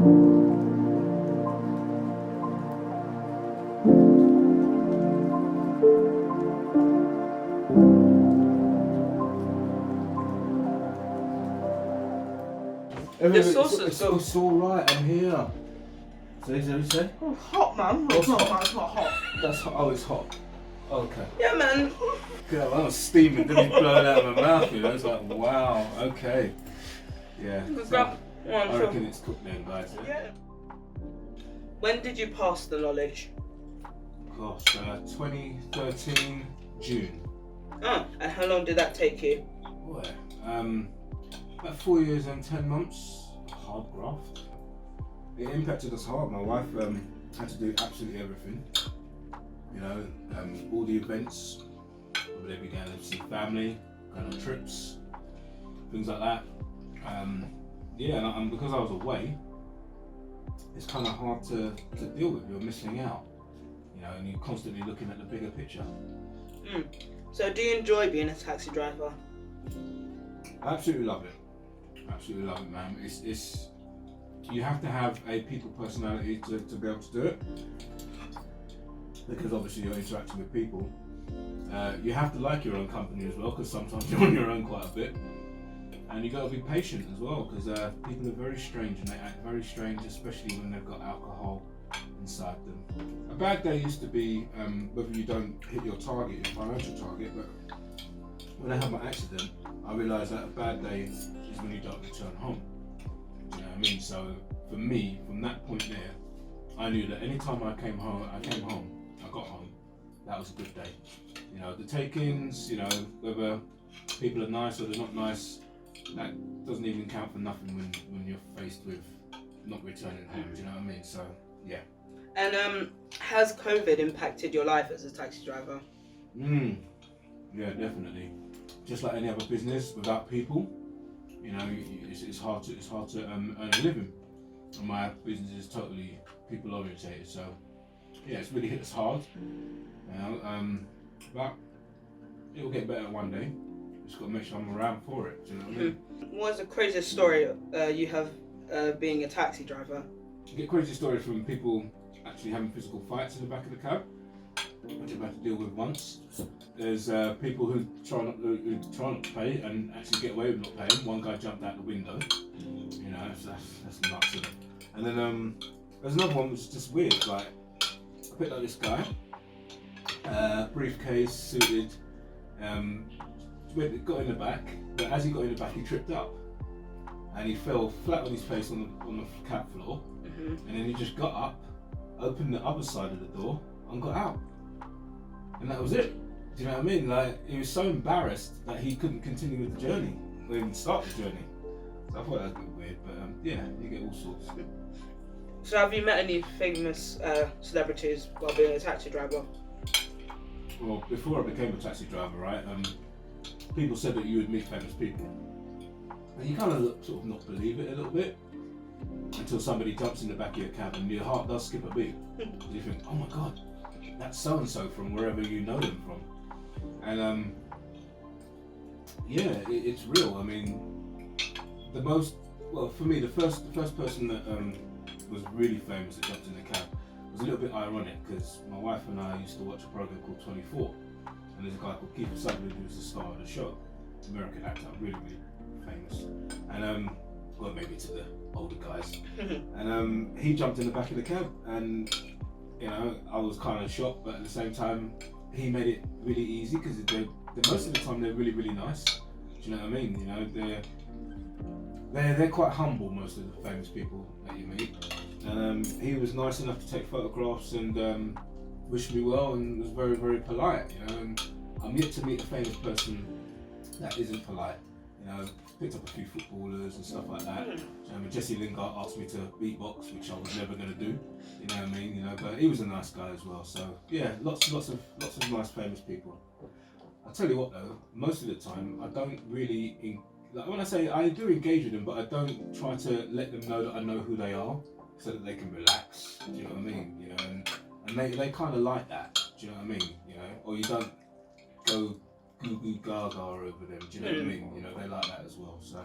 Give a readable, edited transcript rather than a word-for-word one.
The sauce is good. It's all right. I'm here. So is that what you say? Oh, hot, man. What's No, hot? man, it's not hot. That's hot. Oh, it's hot. Okay. Yeah, man. God, I was steaming. Then it's blowing out of my mouth. You know, it's like wow. Okay. Yeah. Let's So grab one. I reckon it's cooked then, guys. Yeah. When did you pass the knowledge? Gosh, 2013 June. Oh, and how long did that take you? Boy, about 4 years and 10 months. Hard graft. It impacted us hard. My wife had to do absolutely everything. You know, all the events, whether they be going to see family, going on trips, things like that. Yeah, and because I was away, it's kind of hard to deal with. You're missing out, you know, and you're constantly looking at the bigger picture. So do you enjoy being a taxi driver? I absolutely love it. Absolutely love it, man. It's you have to have a people personality to be able to do it, because obviously you're interacting with people. You have to like your own company as well, because sometimes you're on your own quite a bit. And you got to be patient as well, because people are very strange and they act very strange, especially when they've got alcohol inside them. A bad day used to be whether you don't hit your target, your financial target, but when I had my accident, I realised that a bad day is when you don't return home. Do you know what I mean? So for me, from that point there, I knew that any time I came home, I got home, that was a good day. You know, the take-ins, you know, whether people are nice or they're not nice, that doesn't even count for nothing when you're faced with not returning home. Do you know what I mean? So yeah. And has COVID impacted your life as a taxi driver? Yeah, definitely. Just like any other business, without people, you know, it's hard to earn a living. And my business is totally people orientated, so yeah, it's really hit us hard. You know, but it will get better one day. Just got to make sure I'm around for it. Do you know what I mean? What's the craziest story you have being a taxi driver? You get crazy stories from people actually having physical fights in the back of the cab, which I've had to deal with once. There's people who try not to pay and actually get away with not paying. One guy jumped out the window. You know, that's nuts, isn't it? And then there's another one which is just weird. Like, I picked up this guy, briefcase, suited, got in the back, but as he got in the back, he tripped up and he fell flat on his face on the cab floor. And then he just got up, opened the other side of the door, and got out. And that was it. Do you know what I mean? Like, he was so embarrassed that he couldn't continue with the journey, or even start the journey. So I thought that was a bit weird, but yeah, you get all sorts. So have you met any famous celebrities while being a taxi driver? Well, before I became a taxi driver, right, people said that you would meet famous people. And you kind of sort of not believe it a little bit, until somebody jumps in the back of your cab and your heart does skip a beat. You think, oh my God, that's so-and-so from wherever you know them from. And yeah, it's real. I mean, for me, the first person that was really famous that jumped in the cab was a little bit ironic, because my wife and I used to watch a program called 24, and there's a guy called Kiefer Sutherland who was the star of the show, American actor, really famous, and well, maybe to the older guys, and he jumped in the back of the cab, and you know, I was kind of shocked, but at the same time, he made it really easy, because most of the time they're really, really nice. Do you know what I mean? You know, they're quite humble, most of the famous people that you meet. And he was nice enough to take photographs and wish me well, and was very, very polite. You know, and I'm yet to meet a famous person that isn't polite. You know, picked up a few footballers and stuff like that. Jesse Lingard asked me to beatbox, which I was never going to do. You know what I mean? You know, but he was a nice guy as well. So yeah, lots of nice famous people. I'll tell you what though, most of the time I don't really, like when I say I do engage with them, but I don't try to let them know that I know who they are, so that they can relax. Do you know what I mean? You know, and they kind of like that. Do you know what I mean? You know, or you don't go goo goo gaga over them. Do you know what I mean? You know, they like that as well. So